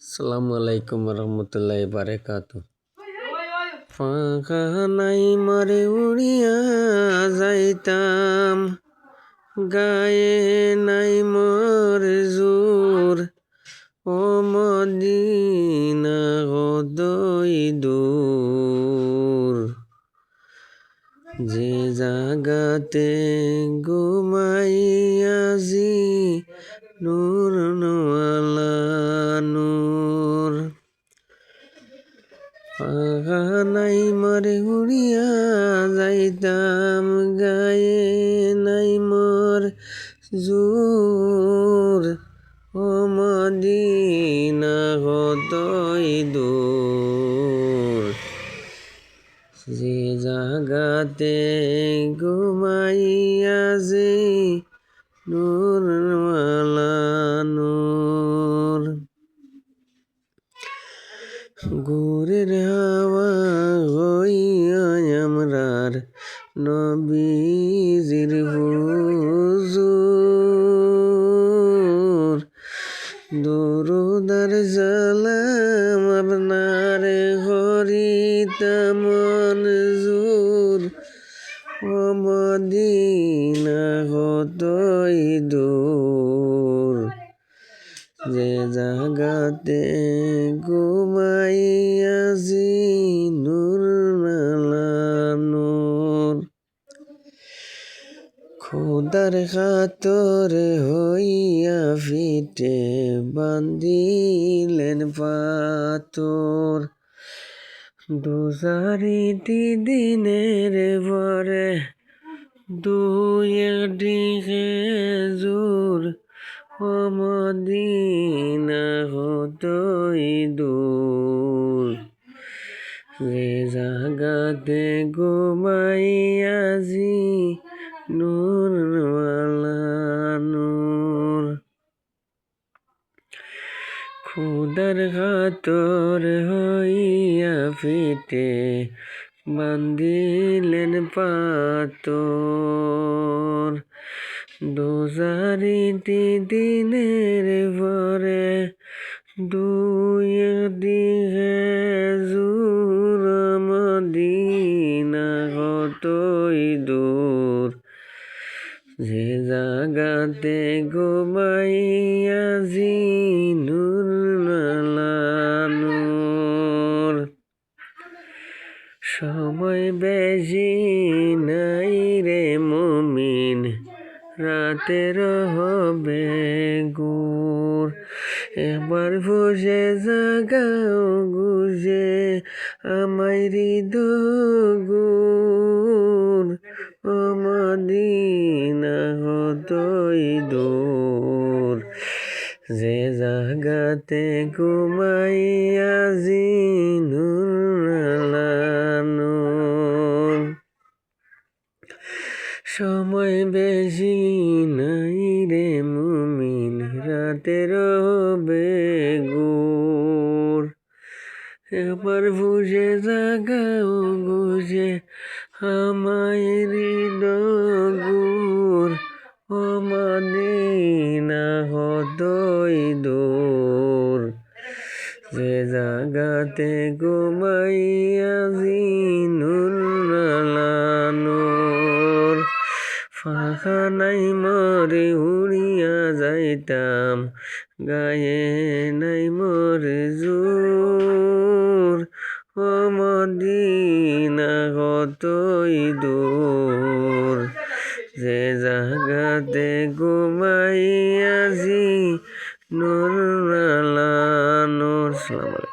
আসসালামু আলাইকুম রহমতুল্লাহ বারাকাতু। ফাঁকা নাই মারে উড়িয়া যাইতাম, গায়ে নাই মোর জোর, ও মদিনা কতই দূর। যে জাগাতে ঘুমাইয়াছি নূর নওয়ালা নূর। ফাঁকা নাই মারে উড়িয়া যাইতাম, গায়ে নাই মোর জোর, ও মদিনা কতই দূর। যে জাগাতে ঘুমাইয়াছি নূর নওয়ালা নূর। গুরের হাওয়া হইয়া আমরার নবীজির হুজুর, দরুদার সালাম আপনার করিতাম মনজুর, ও মদিনা কতই দূর। যে জাগাতে ঘুমাইয়াছি নূর নওয়ালা নূর। খোদার খাতর হইয়া ফিটে বান্ধিলেন পাথর, দু-চারিটি দিনের পরে দুই একটি খেজুর, ও মদিনা কতই দূর। যে জাগাতে ঘুমাইয়াছি নূর নওয়ালা নূর। খোদার খাতর হইয়া ফিটে বান্ধিলেন পাথর, দু-চারিটি দিনের পরে দুই একটি খেজুর, মদিনা কতই দূর। যে জাগাতে ঘুমাইয়াছি নূর নওয়ালা নূর। সময় বেশি নাই রে মুমিন, রাতের হবে গুর। একবার বসে জাগাও গুজে আমায় হৃদগুর, ও মদিনা কতই দূর। যে জাগাতে ঘুমাইয়াছি নূর নওয়ালা নূর। সময় বেশি নাই রে মুমিন, রাতের হবে গুর। একবার বুঝে জাগাও বুঝে আমায় হৃদগুর, ও মদিনা কতই দূর। যে জাগাতে ঘুমাইয়াছি নূর নওয়ালা নূর। ফাঁকা নাই মরে উড়িয়া যাইতাম, গায়ে নাই মোর জোর, ও মদিনা কতই দূর। যে জাগাতে ঘুমাইয়াছি নূর নওয়ালা নূর।